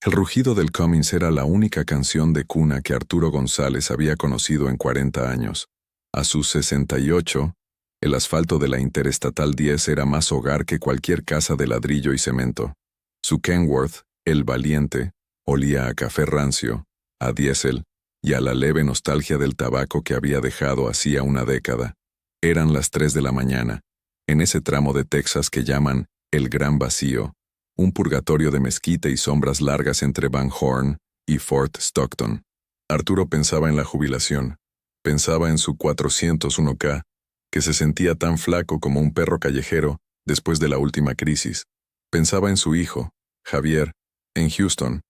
El rugido del Cummins era la única canción de cuna que Arturo González había conocido en 40 años. A sus 68, el asfalto de la Interestatal 10 era más hogar que cualquier casa de ladrillo y cemento. Su Kenworth, el valiente, olía a café rancio, a diésel y a la leve nostalgia del tabaco que había dejado hacía una década. Eran las 3 de la mañana, en ese tramo de Texas que llaman el Gran Vacío, un purgatorio de mezquite y sombras largas entre Van Horn y Fort Stockton. Arturo pensaba en la jubilación, pensaba en su 401k, que se sentía tan flaco como un perro callejero después de la última crisis. Pensaba en su hijo, Javier, en Houston,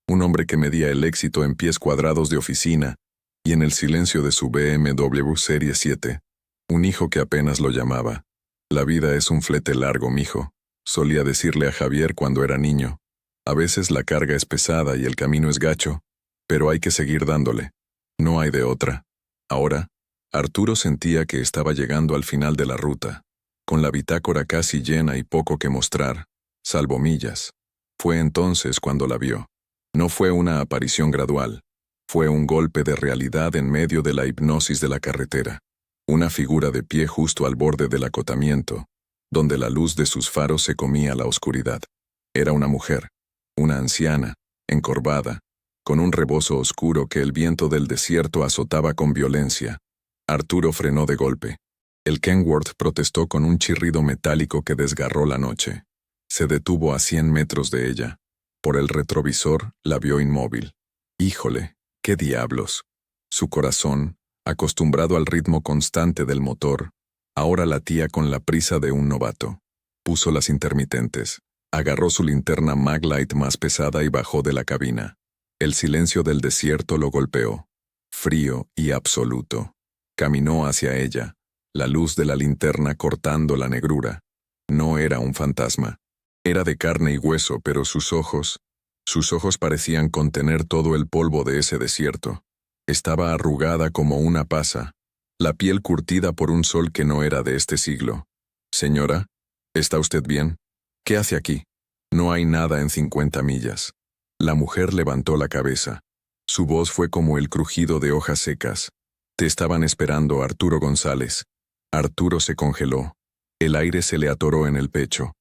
un hombre que medía el éxito en pies cuadrados de oficina, y en el silencio de su BMW Serie 7, un hijo que apenas lo llamaba. La vida es un flete largo, mijo, solía decirle a Javier cuando era niño. A veces la carga es pesada y el camino es gacho, pero hay que seguir dándole. No hay de otra. Ahora, Arturo sentía que estaba llegando al final de la ruta, con la bitácora casi llena y poco que mostrar, salvo millas. Fue entonces cuando la vio. No fue una aparición gradual, fue un golpe de realidad en medio de la hipnosis de la carretera. Una figura de pie justo al borde del acotamiento, donde la luz de sus faros se comía la oscuridad. Era una mujer, una anciana, encorvada, con un rebozo oscuro que el viento del desierto azotaba con violencia. Arturo frenó de golpe. El Kenworth protestó con un chirrido metálico que desgarró la noche. Se detuvo a 100 metros de ella. Por el retrovisor la vio inmóvil. Híjole, qué diablos. Su corazón, acostumbrado al ritmo constante del motor, ahora latía con la prisa de un novato. Puso las intermitentes, agarró su linterna Maglite más pesada y bajó de la cabina. El silencio del desierto lo golpeó, frío y absoluto. Caminó hacia ella, la luz de la linterna cortando la negrura. No era un fantasma. Era de carne y hueso, pero sus ojos parecían contener todo el polvo de ese desierto. Estaba arrugada como una pasa, la piel curtida por un sol que no era de este siglo. Señora, ¿está usted bien? ¿Qué hace aquí? No hay nada en 50 millas. La mujer levantó la cabeza. Su voz fue como el crujido de hojas secas. Te estaban esperando, Arturo González. Arturo se congeló. El aire se le atoró en el pecho.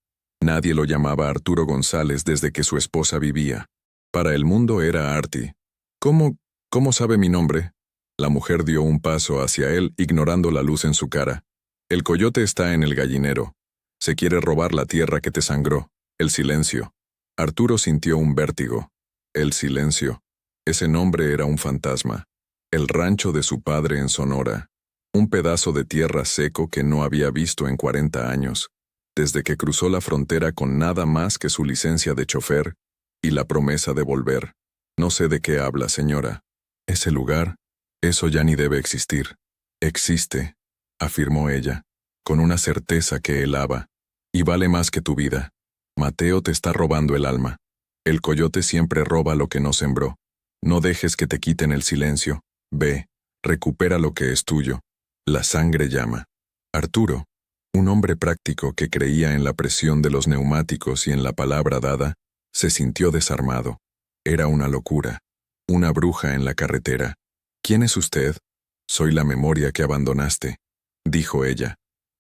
Nadie lo llamaba Arturo González desde que su esposa vivía. Para el mundo era Artie. ¿Cómo sabe mi nombre? La mujer dio un paso hacia él, ignorando la luz en su cara. El coyote está en el gallinero. Se quiere robar la tierra que te sangró. El silencio. Arturo sintió un vértigo. El silencio. Ese nombre era un fantasma. El rancho de su padre en Sonora. Un pedazo de tierra seco que no había visto en 40 años, desde que cruzó la frontera con nada más que su licencia de chofer y la promesa de volver. No sé de qué habla, señora. Ese lugar, eso ya ni debe existir. Existe, afirmó ella, con una certeza que helaba, y vale más que tu vida. Mateo te está robando el alma. El coyote siempre roba lo que no sembró. No dejes que te quiten el silencio. Ve, recupera lo que es tuyo. La sangre llama. Arturo, un hombre práctico que creía en la presión de los neumáticos y en la palabra dada, se sintió desarmado. Era una locura. Una bruja en la carretera. ¿Quién es usted? Soy la memoria que abandonaste, dijo ella.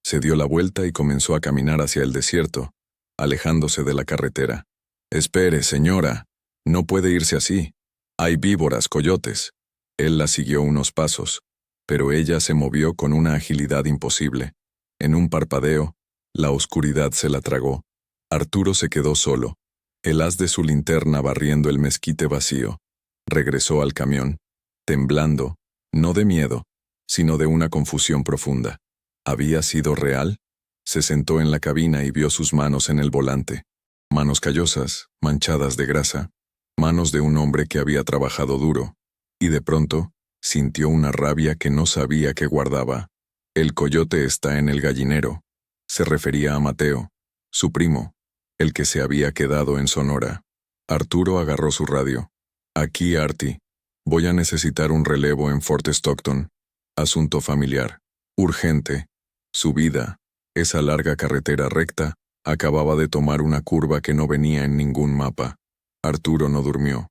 Se dio la vuelta y comenzó a caminar hacia el desierto, alejándose de la carretera. Espere, señora. No puede irse así. Hay víboras, coyotes. Él la siguió unos pasos, pero ella se movió con una agilidad imposible. En un parpadeo, la oscuridad se la tragó. Arturo se quedó solo, el haz de su linterna barriendo el mezquite vacío. Regresó al camión, temblando, no de miedo, sino de una confusión profunda. ¿Había sido real? Se sentó en la cabina y vio sus manos en el volante. Manos callosas, manchadas de grasa, manos de un hombre que había trabajado duro, y de pronto, sintió una rabia que no sabía que guardaba. El coyote está en el gallinero. Se refería a Mateo, su primo, el que se había quedado en Sonora. Arturo agarró su radio. Aquí, Artie. Voy a necesitar un relevo en Fort Stockton. Asunto familiar. Urgente. Su vida, esa larga carretera recta, acababa de tomar una curva que no venía en ningún mapa. Arturo no durmió.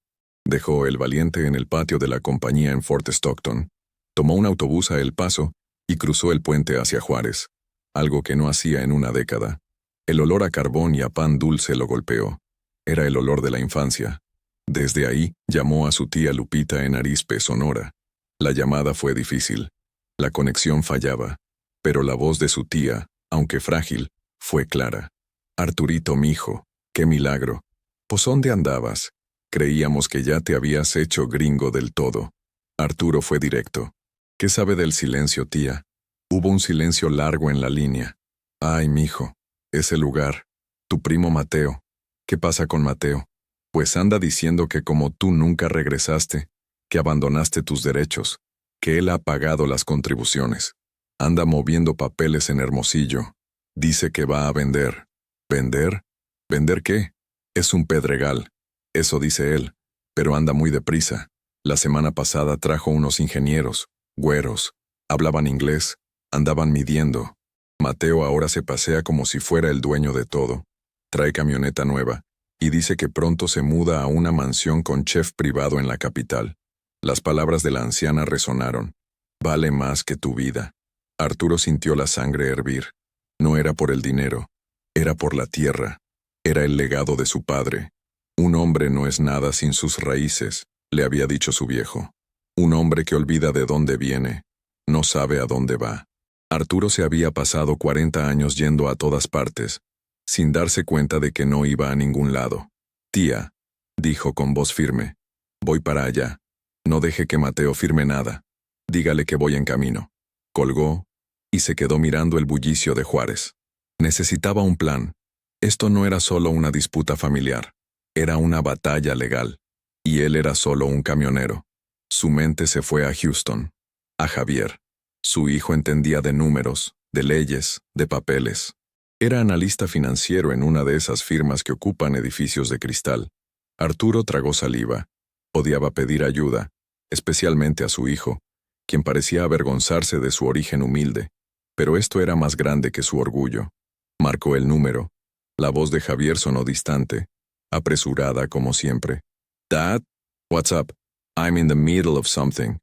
Dejó el Valiente en el patio de la compañía en Fort Stockton. Tomó un autobús a El Paso y cruzó el puente hacia Juárez, algo que no hacía en una década. El olor a carbón y a pan dulce lo golpeó. Era el olor de la infancia. Desde ahí, llamó a su tía Lupita en Arizpe, Sonora. La llamada fue difícil. La conexión fallaba. Pero la voz de su tía, aunque frágil, fue clara. Arturito, mijo, qué milagro. ¿Pues dónde andabas? Creíamos que ya te habías hecho gringo del todo. Arturo fue directo. ¿Qué sabe del silencio, tía? Hubo un silencio largo en la línea. Ay, mijo, ese lugar. Tu primo Mateo. ¿Qué pasa con Mateo? Pues anda diciendo que como tú nunca regresaste, que abandonaste tus derechos, que él ha pagado las contribuciones. Anda moviendo papeles en Hermosillo. Dice que va a vender. ¿Vender? ¿Vender qué? Es un pedregal. Eso dice él, pero anda muy deprisa. La semana pasada trajo unos ingenieros, güeros, hablaban inglés, andaban midiendo. Mateo ahora se pasea como si fuera el dueño de todo. Trae camioneta nueva, y dice que pronto se muda a una mansión con chef privado en la capital. Las palabras de la anciana resonaron. Vale más que tu vida. Arturo sintió la sangre hervir. No era por el dinero, era por la tierra. Era el legado de su padre. Un hombre no es nada sin sus raíces, le había dicho su viejo. Un hombre que olvida de dónde viene, no sabe a dónde va. Arturo se había pasado 40 años yendo a todas partes, sin darse cuenta de que no iba a ningún lado. Tía, dijo con voz firme, voy para allá. No deje que Mateo firme nada. Dígale que voy en camino. Colgó y se quedó mirando el bullicio de Juárez. Necesitaba un plan. Esto no era solo una disputa familiar. Era una batalla legal. Y él era solo un camionero. Su mente se fue a Houston, a Javier. Su hijo entendía de números, de leyes, de papeles. Era analista financiero en una de esas firmas que ocupan edificios de cristal. Arturo tragó saliva. Odiaba pedir ayuda, especialmente a su hijo, quien parecía avergonzarse de su origen humilde. Pero esto era más grande que su orgullo. Marcó el número. La voz de Javier sonó distante, apresurada como siempre. Dad, what's up? I'm in the middle of something.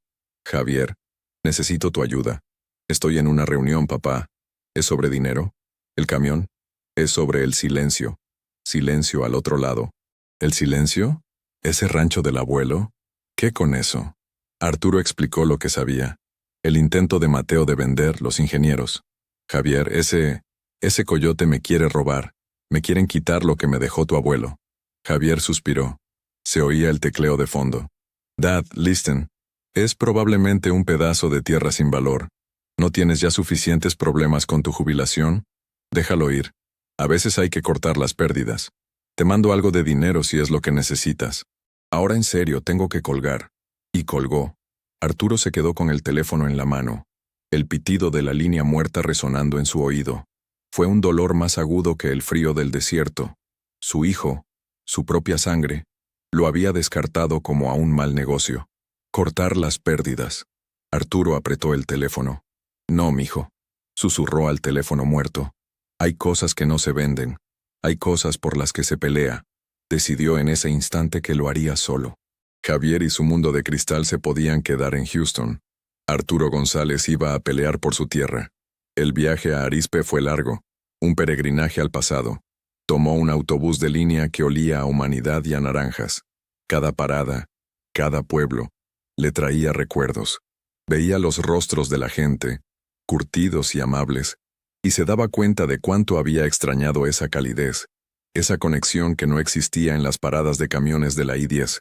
Javier, necesito tu ayuda. Estoy en una reunión, papá. ¿Es sobre dinero? ¿El camión? Es sobre el silencio. Silencio al otro lado. ¿El silencio? ¿Ese rancho del abuelo? ¿Qué con eso? Arturo explicó lo que sabía. El intento de Mateo de vender los ingenieros. Javier, ese coyote me quiere robar. Me quieren quitar lo que me dejó tu abuelo. Javier suspiró. Se oía el tecleo de fondo. Dad, listen. Es probablemente un pedazo de tierra sin valor. ¿No tienes ya suficientes problemas con tu jubilación? Déjalo ir. A veces hay que cortar las pérdidas. Te mando algo de dinero si es lo que necesitas. Ahora en serio, tengo que colgar. Y colgó. Arturo se quedó con el teléfono en la mano. El pitido de la línea muerta resonando en su oído. Fue un dolor más agudo que el frío del desierto. Su hijo, su propia sangre, lo había descartado como a un mal negocio. Cortar las pérdidas. Arturo apretó el teléfono. No, mijo. Susurró al teléfono muerto. Hay cosas que no se venden. Hay cosas por las que se pelea. Decidió en ese instante que lo haría solo. Javier y su mundo de cristal se podían quedar en Houston. Arturo González iba a pelear por su tierra. El viaje a Arizpe fue largo, un peregrinaje al pasado. Tomó un autobús de línea que olía a humanidad y a naranjas. Cada parada, cada pueblo, le traía recuerdos. Veía los rostros de la gente, curtidos y amables, y se daba cuenta de cuánto había extrañado esa calidez, esa conexión que no existía en las paradas de camiones de la I-10.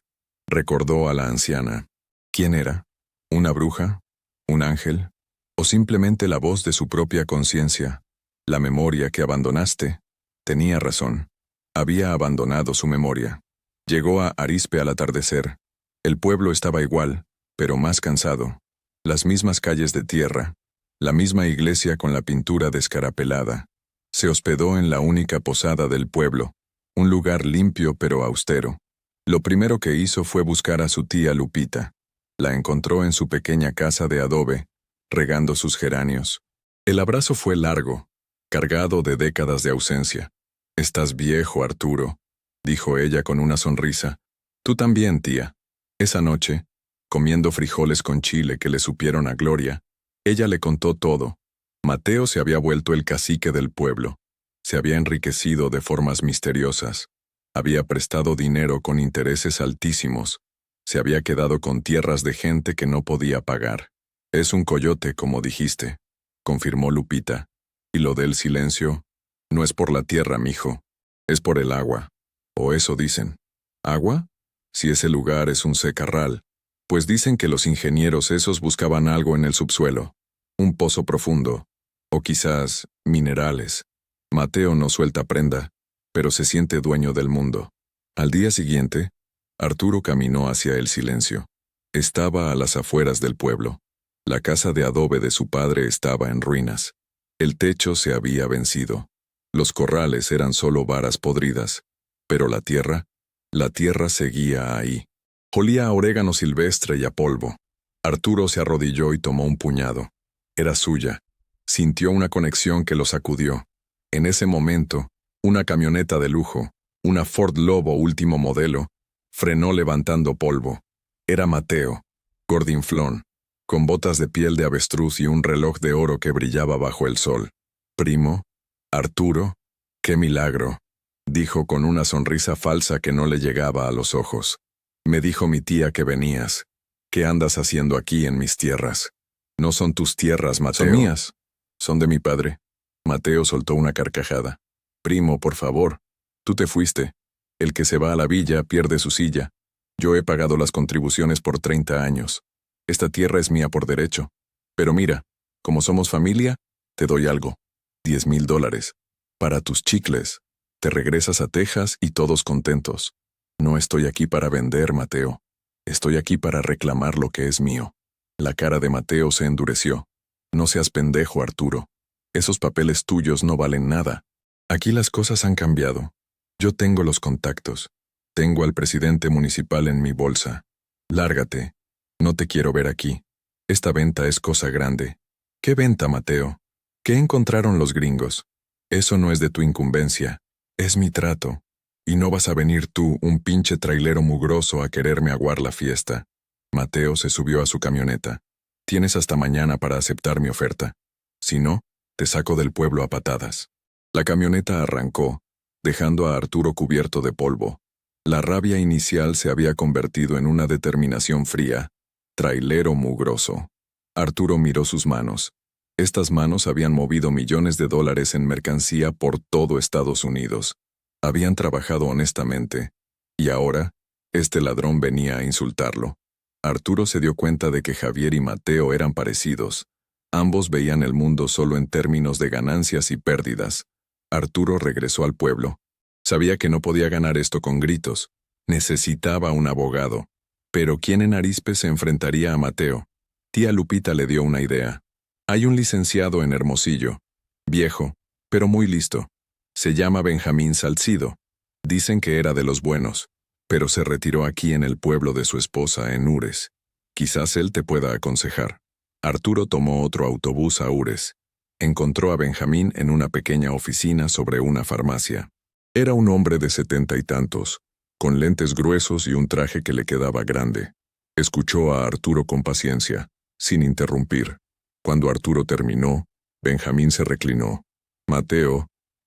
Recordó a la anciana. ¿Quién era? ¿Una bruja? ¿Un ángel? ¿O simplemente la voz de su propia conciencia? La memoria que abandonaste. Tenía razón. Había abandonado su memoria. Llegó a Arizpe al atardecer. El pueblo estaba igual, pero más cansado. Las mismas calles de tierra, la misma iglesia con la pintura descarapelada. Se hospedó en la única posada del pueblo, un lugar limpio pero austero. Lo primero que hizo fue buscar a su tía Lupita. La encontró en su pequeña casa de adobe, regando sus geranios. El abrazo fue largo, cargado de décadas de ausencia. «Estás viejo, Arturo. dijo ella con una sonrisa. Tú también, tía. Esa noche, comiendo frijoles con chile que le supieron a Gloria, ella le contó todo. Mateo se había vuelto el cacique del pueblo. Se había enriquecido de formas misteriosas. Había prestado dinero con intereses altísimos. Se había quedado con tierras de gente que no podía pagar. Es un coyote, como dijiste, confirmó Lupita. Y lo del silencio, no es por la tierra, mijo. Es por el agua. O eso dicen. ¿Agua? Si ese lugar es un secarral. Pues dicen que los ingenieros esos buscaban algo en el subsuelo. Un pozo profundo. O quizás minerales. Mateo no suelta prenda, pero se siente dueño del mundo. Al día siguiente, Arturo caminó hacia el silencio. Estaba a las afueras del pueblo. La casa de adobe de su padre estaba en ruinas. El techo se había vencido. Los corrales eran solo varas podridas. Pero la tierra seguía ahí. Olía a orégano silvestre y a polvo. Arturo se arrodilló y tomó un puñado. Era suya. Sintió una conexión que lo sacudió. En ese momento, una camioneta de lujo, una Ford Lobo último modelo, frenó levantando polvo. Era Mateo, gordinflón, con botas de piel de avestruz y un reloj de oro que brillaba bajo el sol. Primo, Arturo, qué milagro, dijo con una sonrisa falsa que no le llegaba a los ojos. Me dijo mi tía que venías. ¿Qué andas haciendo aquí en mis tierras? No son tus tierras, Mateo. Son mías. Son de mi padre. Mateo soltó una carcajada. Primo, por favor. Tú te fuiste. El que se va a la villa pierde su silla. Yo he pagado las contribuciones por 30 años. Esta tierra es mía por derecho. Pero mira, como somos familia, te doy algo. $10,000. Para tus chicles. Te regresas a Texas y todos contentos. No estoy aquí para vender, Mateo. Estoy aquí para reclamar lo que es mío. La cara de Mateo se endureció. No seas pendejo, Arturo. Esos papeles tuyos no valen nada. Aquí las cosas han cambiado. Yo tengo los contactos. Tengo al presidente municipal en mi bolsa. Lárgate. No te quiero ver aquí. Esta venta es cosa grande. ¿Qué venta, Mateo? ¿Qué encontraron los gringos? Eso no es de tu incumbencia. Es mi trato. Y no vas a venir tú, un pinche trailero mugroso, a quererme aguar la fiesta. Mateo se subió a su camioneta. Tienes hasta mañana para aceptar mi oferta. Si no, te saco del pueblo a patadas. La camioneta arrancó, dejando a Arturo cubierto de polvo. La rabia inicial se había convertido en una determinación fría. Trailero mugroso. Arturo miró sus manos. Estas manos habían movido millones de dólares en mercancía por todo Estados Unidos. Habían trabajado honestamente. Y ahora, este ladrón venía a insultarlo. Arturo se dio cuenta de que Javier y Mateo eran parecidos. Ambos veían el mundo solo en términos de ganancias y pérdidas. Arturo regresó al pueblo. Sabía que no podía ganar esto con gritos. Necesitaba un abogado. Pero ¿quién en Arizpe se enfrentaría a Mateo? Tía Lupita le dio una idea. Hay un licenciado en Hermosillo. Viejo, pero muy listo. Se llama Benjamín Salcido. Dicen que era de los buenos, pero se retiró aquí en el pueblo de su esposa, en Ures. Quizás él te pueda aconsejar. Arturo tomó otro autobús a Ures. Encontró a Benjamín en una pequeña oficina sobre una farmacia. Era un hombre de 70 y tantos, con lentes gruesos y un traje que le quedaba grande. Escuchó a Arturo con paciencia, sin interrumpir. Cuando Arturo terminó, Benjamín se reclinó. Mateo,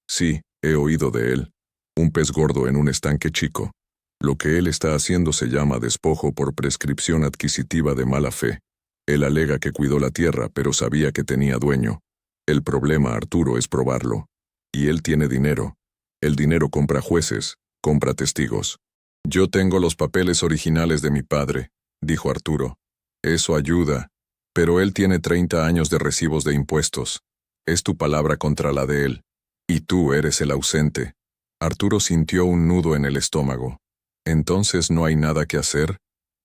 sí, he oído de él. Un pez gordo en un estanque chico. Lo que él está haciendo se llama despojo por prescripción adquisitiva de mala fe. Él alega que cuidó la tierra, pero sabía que tenía dueño. El problema, Arturo, es probarlo. Y él tiene dinero. El dinero compra jueces, compra testigos. Yo tengo los papeles originales de mi padre, dijo Arturo. Eso ayuda. Pero él tiene 30 años de recibos de impuestos. Es tu palabra contra la de él. Y tú eres el ausente. Arturo sintió un nudo en el estómago. ¿Entonces no hay nada que hacer?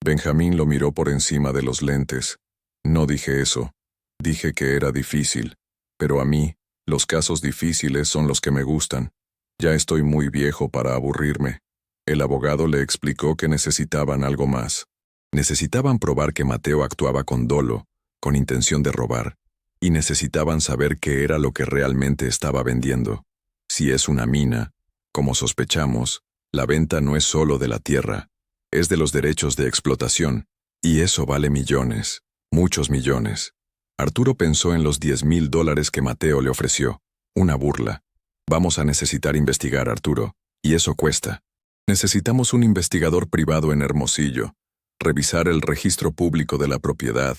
Benjamín lo miró por encima de los lentes. No dije eso. Dije que era difícil. Pero a mí, los casos difíciles son los que me gustan. Ya estoy muy viejo para aburrirme. El abogado le explicó que necesitaban algo más. Necesitaban probar que Mateo actuaba con dolo, con intención de robar, y necesitaban saber qué era lo que realmente estaba vendiendo. Si es una mina, como sospechamos, La venta no es solo de la tierra, es de los derechos de explotación, y eso vale millones, muchos millones. Arturo pensó en los $10,000 que Mateo le ofreció. Una burla. Vamos a necesitar investigar, Arturo, y eso cuesta. Necesitamos un investigador privado en Hermosillo, revisar el registro público de la propiedad,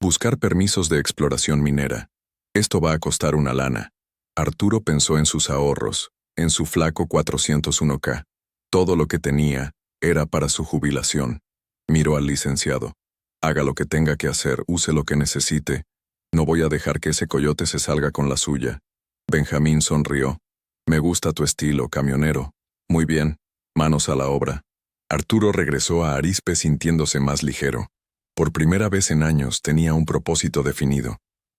buscar permisos de exploración minera. Esto va a costar una lana. Arturo pensó en sus ahorros, en su flaco 401k. Todo lo que tenía era para su jubilación. Miró al licenciado. Haga lo que tenga que hacer, use lo que necesite. No voy a dejar que ese coyote se salga con la suya. Benjamín sonrió. Me gusta tu estilo, camionero. Muy bien, manos a la obra. Arturo regresó a Arizpe sintiéndose más ligero. Por primera vez en años tenía un propósito definido.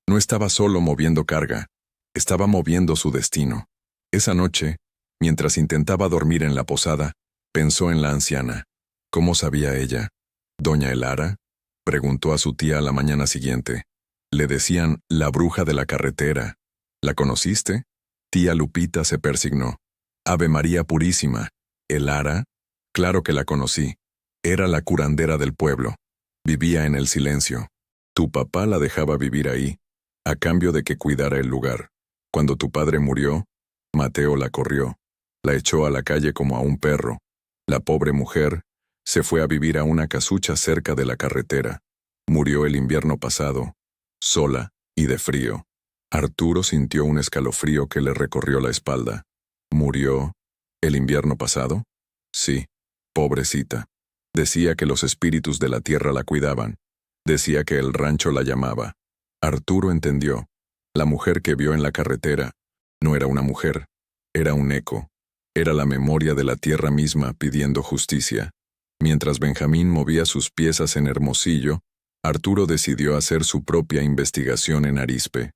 No estaba solo moviendo carga, estaba moviendo su destino. Esa noche, mientras intentaba dormir en la posada, pensó en la anciana. ¿Cómo sabía ella? ¿Doña Elara? Preguntó a su tía a la mañana siguiente. Le decían la bruja de la carretera. ¿La conociste? Tía Lupita se persignó. Ave María Purísima. ¿Elara? Claro que la conocí. Era la curandera del pueblo. Vivía en el silencio. Tu papá la dejaba vivir ahí, a cambio de que cuidara el lugar. Cuando tu padre murió, Mateo la corrió. La echó a la calle como a un perro. La pobre mujer se fue a vivir a una casucha cerca de la carretera. Murió el invierno pasado, sola y de frío. Arturo sintió un escalofrío que le recorrió la espalda. ¿Murió el invierno pasado? Sí, pobrecita. Decía que los espíritus de la tierra la cuidaban. Decía que el rancho la llamaba. Arturo entendió. La mujer que vio en la carretera no era una mujer, era un eco. Era la memoria de la tierra misma pidiendo justicia. Mientras Benjamín movía sus piezas en Hermosillo, Arturo decidió hacer su propia investigación en Arizpe.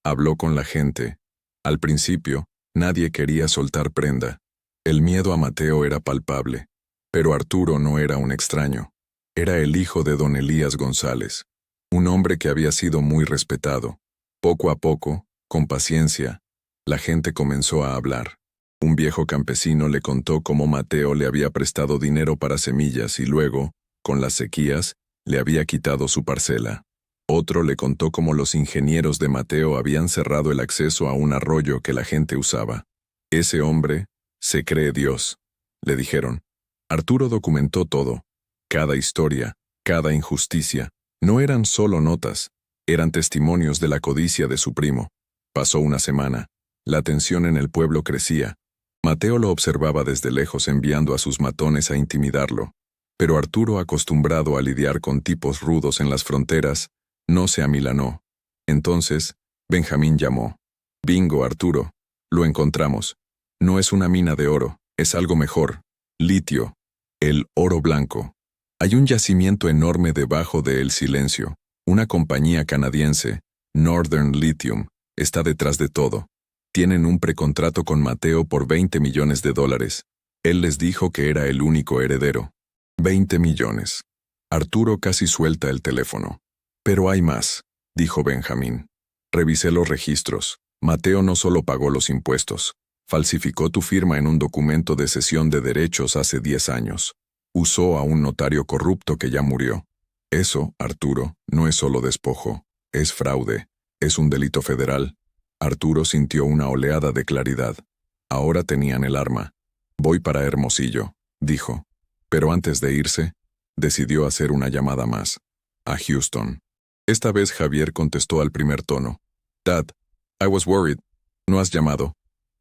Habló con la gente. Al principio, nadie quería soltar prenda. El miedo a Mateo era palpable. Pero Arturo no era un extraño. Era el hijo de don Elías González, un hombre que había sido muy respetado. Poco a poco, con paciencia, la gente comenzó a hablar. Un viejo campesino le contó cómo Mateo le había prestado dinero para semillas y luego, con las sequías, le había quitado su parcela. Otro le contó cómo los ingenieros de Mateo habían cerrado el acceso a un arroyo que la gente usaba. Ese hombre se cree Dios, le dijeron. Arturo documentó todo. Cada historia, cada injusticia, no eran solo notas, eran testimonios de la codicia de su primo. Pasó una semana. La tensión en el pueblo crecía. Mateo lo observaba desde lejos enviando a sus matones a intimidarlo. Pero Arturo, acostumbrado a lidiar con tipos rudos en las fronteras, no se amilanó. Entonces, Benjamín llamó. Bingo, Arturo. Lo encontramos. No es una mina de oro, es algo mejor. Litio. El oro blanco. Hay un yacimiento enorme debajo de El Silencio. Una compañía canadiense, Northern Lithium, está detrás de todo. Tienen un precontrato con Mateo por $20 millones. Él les dijo que era el único heredero. 20 millones. Arturo casi suelta el teléfono. Pero hay más, dijo Benjamín. Revisé los registros. Mateo no solo pagó los impuestos, falsificó tu firma en un documento de cesión de derechos hace 10 años. Usó a un notario corrupto que ya murió. Eso, Arturo, no es solo despojo, es fraude, es un delito federal. Arturo sintió una oleada de claridad. Ahora tenían el arma. Voy para Hermosillo, dijo. Pero antes de irse, decidió hacer una llamada más. A Houston. Esta vez Javier contestó al primer tono. Dad, I was worried. ¿No has llamado?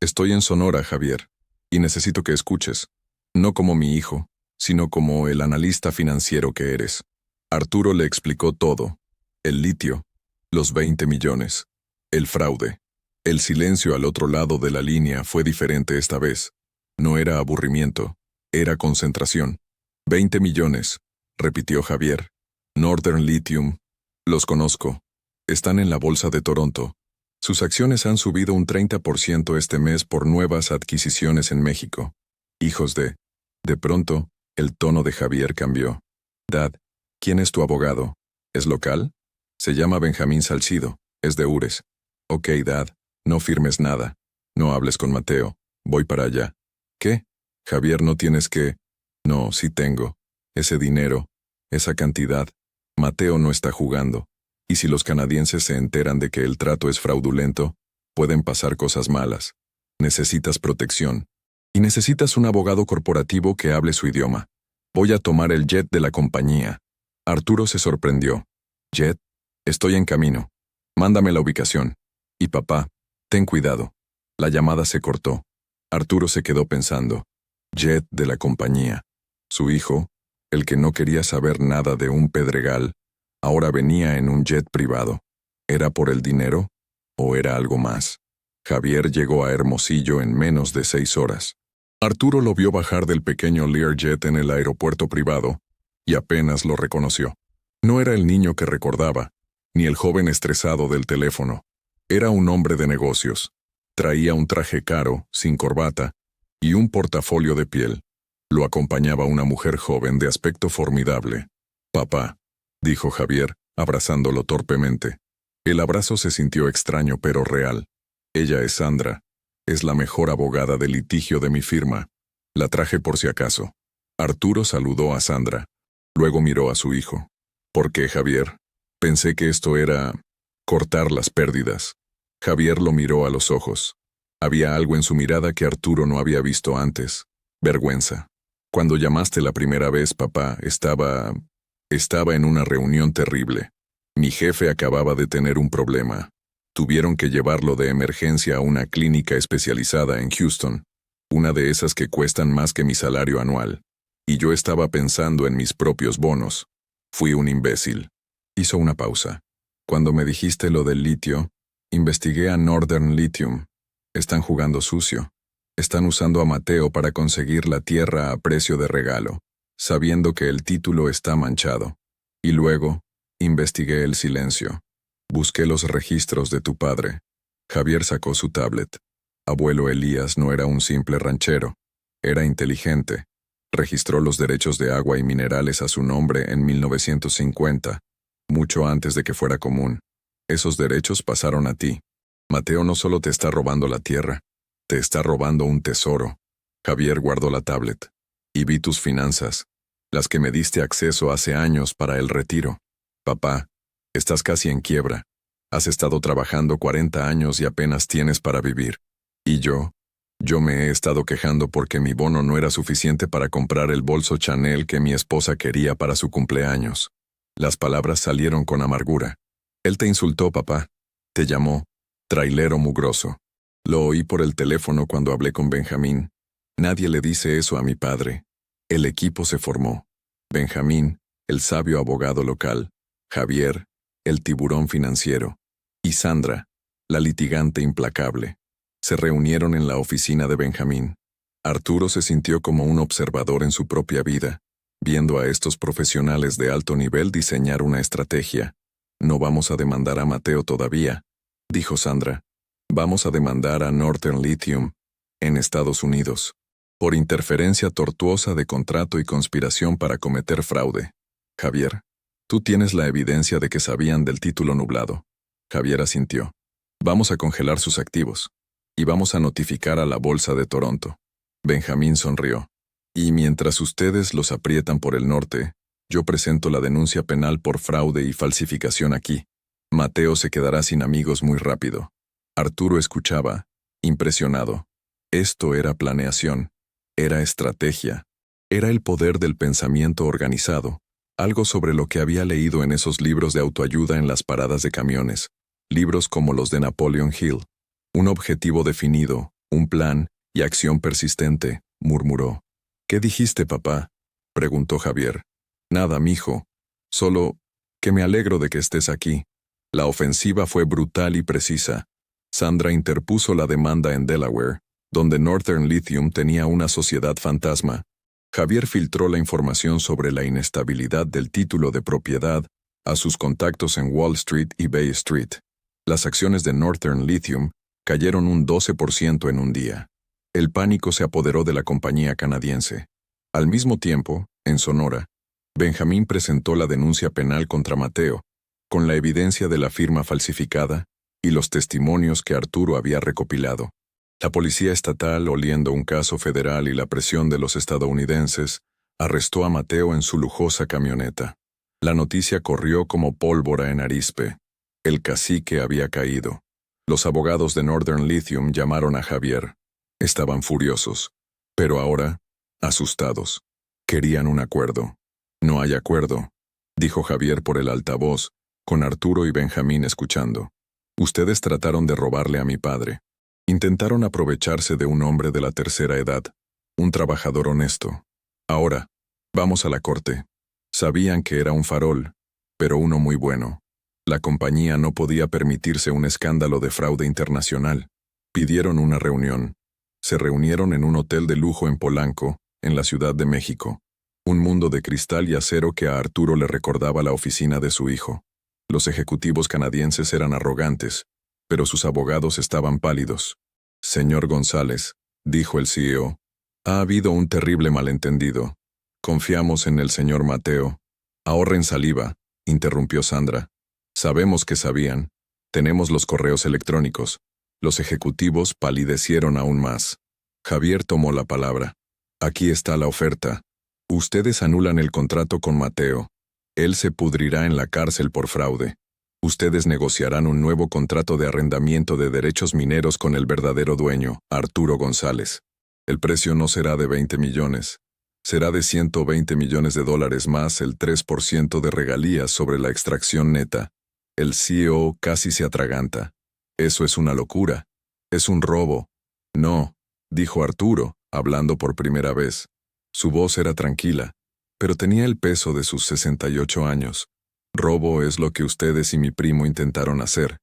Estoy en Sonora, Javier, y necesito que escuches. No como mi hijo, sino como el analista financiero que eres. Arturo le explicó todo. El litio, los 20 millones, el fraude. El silencio al otro lado de la línea fue diferente esta vez. No era aburrimiento, era concentración. 20 millones, repitió Javier. Northern Lithium. Los conozco. Están en la bolsa de Toronto. Sus acciones han subido un 30% este mes por nuevas adquisiciones en México. Hijos de... De pronto, el tono de Javier cambió. Dad, ¿quién es tu abogado? ¿Es local? Se llama Benjamín Salcido. Es de Ures. Ok, Dad, no firmes nada. No hables con Mateo. Voy para allá. ¿Qué? Javier, no tienes que... No, sí tengo. Ese dinero, esa cantidad. Mateo no está jugando. Y si los canadienses se enteran de que el trato es fraudulento, pueden pasar cosas malas. Necesitas protección. Y necesitas un abogado corporativo que hable su idioma. Voy a tomar el jet de la compañía. Arturo se sorprendió. ¿Jet? Estoy en camino. Mándame la ubicación. Y papá, ten cuidado. La llamada se cortó. Arturo se quedó pensando. Jet de la compañía. Su hijo, el que no quería saber nada de un pedregal, ahora venía en un jet privado. ¿Era por el dinero? ¿O era algo más? Javier llegó a Hermosillo en menos de 6 horas. Arturo lo vio bajar del pequeño Learjet en el aeropuerto privado y apenas lo reconoció. No era el niño que recordaba, ni el joven estresado del teléfono. Era un hombre de negocios. Traía un traje caro, sin corbata, y un portafolio de piel. Lo acompañaba una mujer joven de aspecto formidable. «Papá», dijo Javier, abrazándolo torpemente. El abrazo se sintió extraño pero real. «Ella es Sandra. Es la mejor abogada de litigio de mi firma. La traje por si acaso». Arturo saludó a Sandra. Luego miró a su hijo. «¿Por qué, Javier?» «Pensé que esto era... cortar las pérdidas». Javier lo miró a los ojos. Había algo en su mirada que Arturo no había visto antes. Vergüenza. «Cuando llamaste la primera vez, papá, estaba en una reunión terrible. Mi jefe acababa de tener un problema. Tuvieron que llevarlo de emergencia a una clínica especializada en Houston, una de esas que cuestan más que mi salario anual. Y yo estaba pensando en mis propios bonos. Fui un imbécil». Hizo una pausa. «Cuando me dijiste lo del litio, investigué a Northern Lithium. Están jugando sucio. Están usando a Mateo para conseguir la tierra a precio de regalo, sabiendo que el título está manchado. Y luego, investigué el silencio. Busqué los registros de tu padre». Javier sacó su tablet. Abuelo Elías no era un simple ranchero. Era inteligente. Registró los derechos de agua y minerales a su nombre en 1950, mucho antes de que fuera común. Esos derechos pasaron a ti. Mateo no solo te está robando la tierra, te está robando un tesoro. Javier guardó la tablet. Y vi tus finanzas, las que me diste acceso hace años para el retiro. Papá, estás casi en quiebra. Has estado trabajando 40 años y apenas tienes para vivir. Y yo me he estado quejando porque mi bono no era suficiente para comprar el bolso Chanel que mi esposa quería para su cumpleaños. Las palabras salieron con amargura. Él te insultó, papá. Te llamó trailero mugroso. Lo oí por el teléfono cuando hablé con Benjamín. Nadie le dice eso a mi padre. El equipo se formó. Benjamín, el sabio abogado local. Javier, el tiburón financiero. Y Sandra, la litigante implacable. Se reunieron en la oficina de Benjamín. Arturo se sintió como un observador en su propia vida, viendo a estos profesionales de alto nivel diseñar una estrategia. «No vamos a demandar a Mateo todavía», dijo Sandra. «Vamos a demandar a Northern Lithium, en Estados Unidos, por interferencia tortuosa de contrato y conspiración para cometer fraude. Javier, tú tienes la evidencia de que sabían del título nublado». Javier asintió. «Vamos a congelar sus activos. Y vamos a notificar a la Bolsa de Toronto». Benjamín sonrió. «Y mientras ustedes los aprietan por el norte, yo presento la denuncia penal por fraude y falsificación aquí. Mateo se quedará sin amigos muy rápido». Arturo escuchaba, impresionado. Esto era planeación, era estrategia, era el poder del pensamiento organizado, algo sobre lo que había leído en esos libros de autoayuda en las paradas de camiones, libros como los de Napoleon Hill. «Un objetivo definido, un plan y acción persistente», murmuró. «¿Qué dijiste, papá?», preguntó Javier. «Nada, mijo. Solo que me alegro de que estés aquí». La ofensiva fue brutal y precisa. Sandra interpuso la demanda en Delaware, donde Northern Lithium tenía una sociedad fantasma. Javier filtró la información sobre la inestabilidad del título de propiedad a sus contactos en Wall Street y Bay Street. Las acciones de Northern Lithium cayeron un 12% en un día. El pánico se apoderó de la compañía canadiense. Al mismo tiempo, en Sonora, Benjamín presentó la denuncia penal contra Mateo, con la evidencia de la firma falsificada y los testimonios que Arturo había recopilado. La policía estatal, oliendo un caso federal y la presión de los estadounidenses, arrestó a Mateo en su lujosa camioneta. La noticia corrió como pólvora en Arizpe. El cacique había caído. Los abogados de Northern Lithium llamaron a Javier. Estaban furiosos, pero ahora, asustados. Querían un acuerdo. No hay acuerdo, dijo Javier por el altavoz, con Arturo y Benjamín escuchando. Ustedes trataron de robarle a mi padre. Intentaron aprovecharse de un hombre de la tercera edad, un trabajador honesto. Ahora, vamos a la corte. Sabían que era un farol, pero uno muy bueno. La compañía no podía permitirse un escándalo de fraude internacional. Pidieron una reunión. Se reunieron en un hotel de lujo en Polanco, en la Ciudad de México. Un mundo de cristal y acero que a Arturo le recordaba la oficina de su hijo. Los ejecutivos canadienses eran arrogantes, pero sus abogados estaban pálidos. Señor González, dijo el CEO, ha habido un terrible malentendido. Confiamos en el señor Mateo. Ahorren saliva, interrumpió Sandra. Sabemos que sabían. Tenemos los correos electrónicos. Los ejecutivos palidecieron aún más. Javier tomó la palabra. Aquí está la oferta. Ustedes anulan el contrato con Mateo. Él se pudrirá en la cárcel por fraude. Ustedes negociarán un nuevo contrato de arrendamiento de derechos mineros con el verdadero dueño, Arturo González. El precio no será de 20 millones. Será de 120 millones de dólares más el 3% de regalías sobre la extracción neta. El CEO casi se atraganta. Eso es una locura. Es un robo. No, dijo Arturo, hablando por primera vez. Su voz era tranquila, pero tenía el peso de sus 68 años. Robo es lo que ustedes y mi primo intentaron hacer.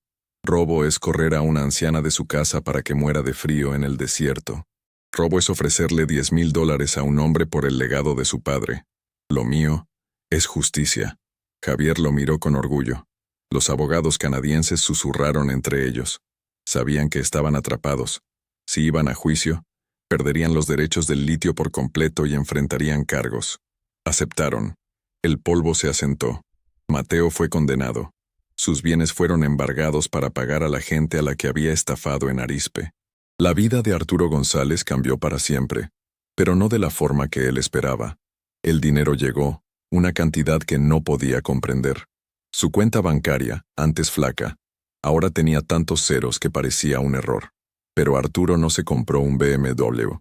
Robo es correr a una anciana de su casa para que muera de frío en el desierto. Robo es ofrecerle $10,000 a un hombre por el legado de su padre. Lo mío es justicia. Javier lo miró con orgullo. Los abogados canadienses susurraron entre ellos. Sabían que estaban atrapados. Si iban a juicio, perderían los derechos del litio por completo y enfrentarían cargos. Aceptaron. El polvo se asentó. Mateo fue condenado. Sus bienes fueron embargados para pagar a la gente a la que había estafado en Arizpe. La vida de Arturo González cambió para siempre, pero no de la forma que él esperaba. El dinero llegó, una cantidad que no podía comprender. Su cuenta bancaria, antes flaca, ahora tenía tantos ceros que parecía un error. Pero Arturo no se compró un BMW.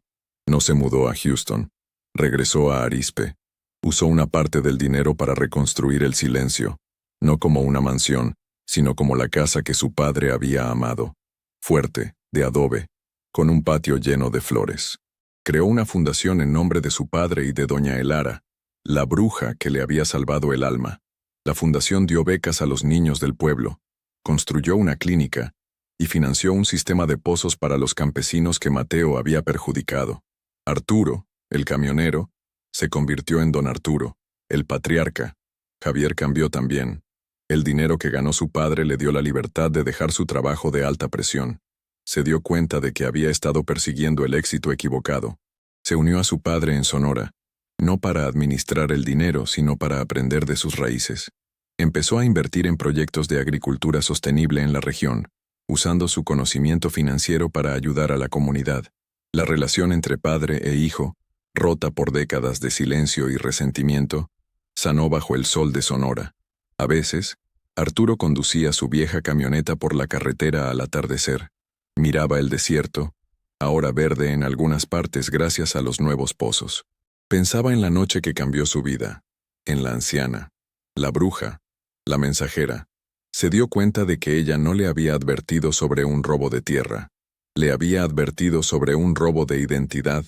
No se mudó a Houston. Regresó a Arizpe. Usó una parte del dinero para reconstruir el silencio, no como una mansión, sino como la casa que su padre había amado. Fuerte, de adobe, con un patio lleno de flores. Creó una fundación en nombre de su padre y de doña Elara, la bruja que le había salvado el alma. La fundación dio becas a los niños del pueblo, construyó una clínica y financió un sistema de pozos para los campesinos que Mateo había perjudicado. Arturo, el camionero, se convirtió en don Arturo, el patriarca. Javier cambió también. El dinero que ganó su padre le dio la libertad de dejar su trabajo de alta presión. Se dio cuenta de que había estado persiguiendo el éxito equivocado. Se unió a su padre en Sonora, no para administrar el dinero, sino para aprender de sus raíces. Empezó a invertir en proyectos de agricultura sostenible en la región, usando su conocimiento financiero para ayudar a la comunidad. La relación entre padre e hijo, rota por décadas de silencio y resentimiento, sanó bajo el sol de Sonora. A veces, Arturo conducía su vieja camioneta por la carretera al atardecer. Miraba el desierto, ahora verde en algunas partes gracias a los nuevos pozos. Pensaba en la noche que cambió su vida, en la anciana, la bruja, la mensajera. Se dio cuenta de que ella no le había advertido sobre un robo de tierra. Le había advertido sobre un robo de identidad.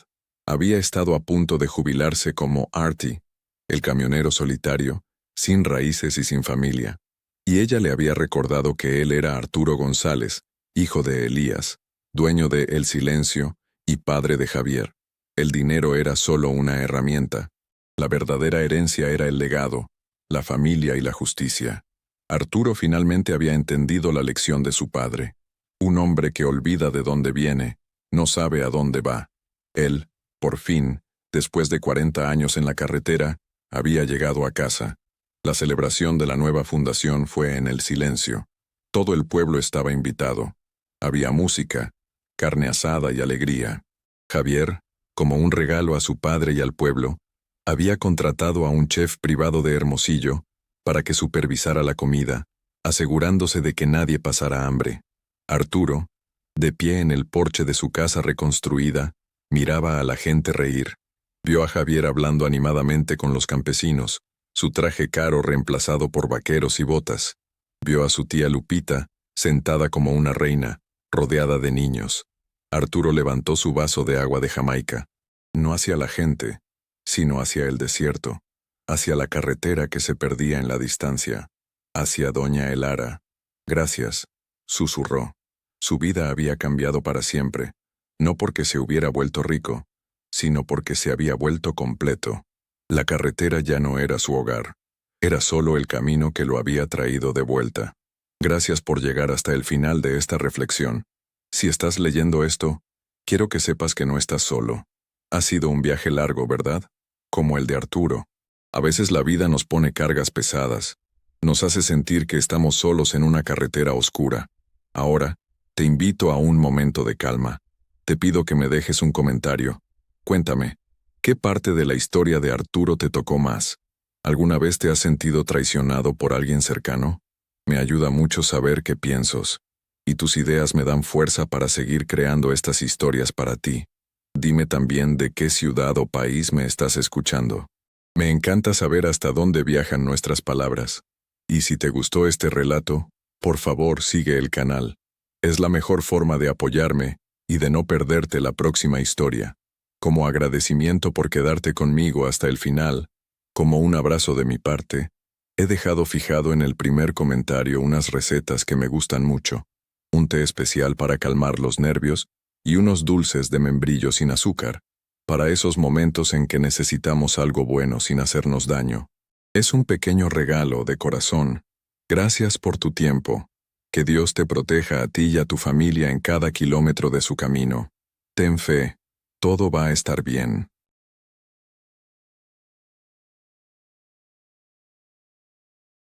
Había estado a punto de jubilarse como Artie, el camionero solitario, sin raíces y sin familia. Y ella le había recordado que él era Arturo González, hijo de Elías, dueño de El Silencio y padre de Javier. El dinero era solo una herramienta. La verdadera herencia era el legado, la familia y la justicia. Arturo finalmente había entendido la lección de su padre. Un hombre que olvida de dónde viene, no sabe a dónde va. Él, por fin, después de 40 años en la carretera, había llegado a casa. La celebración de la nueva fundación fue en El Silencio. Todo el pueblo estaba invitado. Había música, carne asada y alegría. Javier, como un regalo a su padre y al pueblo, había contratado a un chef privado de Hermosillo para que supervisara la comida, asegurándose de que nadie pasara hambre. Arturo, de pie en el porche de su casa reconstruida, miraba a la gente reír. Vio a Javier hablando animadamente con los campesinos, su traje caro reemplazado por vaqueros y botas. Vio a su tía Lupita, sentada como una reina, rodeada de niños. Arturo levantó su vaso de agua de Jamaica, no hacia la gente, sino hacia el desierto, hacia la carretera que se perdía en la distancia, hacia doña Elara. Gracias, susurró. Su vida había cambiado para siempre, no porque se hubiera vuelto rico, sino porque se había vuelto completo. La carretera ya no era su hogar, era solo el camino que lo había traído de vuelta. Gracias por llegar hasta el final de esta reflexión. Si estás leyendo esto, quiero que sepas que no estás solo. Ha sido un viaje largo, ¿verdad? Como el de Arturo. A veces la vida nos pone cargas pesadas, nos hace sentir que estamos solos en una carretera oscura. Ahora, te invito a un momento de calma. Te pido que me dejes un comentario. Cuéntame, ¿qué parte de la historia de Arturo te tocó más? ¿Alguna vez te has sentido traicionado por alguien cercano? Me ayuda mucho saber qué piensas, y tus ideas me dan fuerza para seguir creando estas historias para ti. Dime también de qué ciudad o país me estás escuchando. Me encanta saber hasta dónde viajan nuestras palabras. Y si te gustó este relato, por favor sigue el canal. Es la mejor forma de apoyarme y de no perderte la próxima historia. Como agradecimiento por quedarte conmigo hasta el final, como un abrazo de mi parte, he dejado fijado en el primer comentario unas recetas que me gustan mucho, un té especial para calmar los nervios y unos dulces de membrillo sin azúcar, para esos momentos en que necesitamos algo bueno sin hacernos daño. Es un pequeño regalo de corazón. Gracias por tu tiempo. Que Dios te proteja a ti y a tu familia en cada kilómetro de su camino. Ten fe, todo va a estar bien.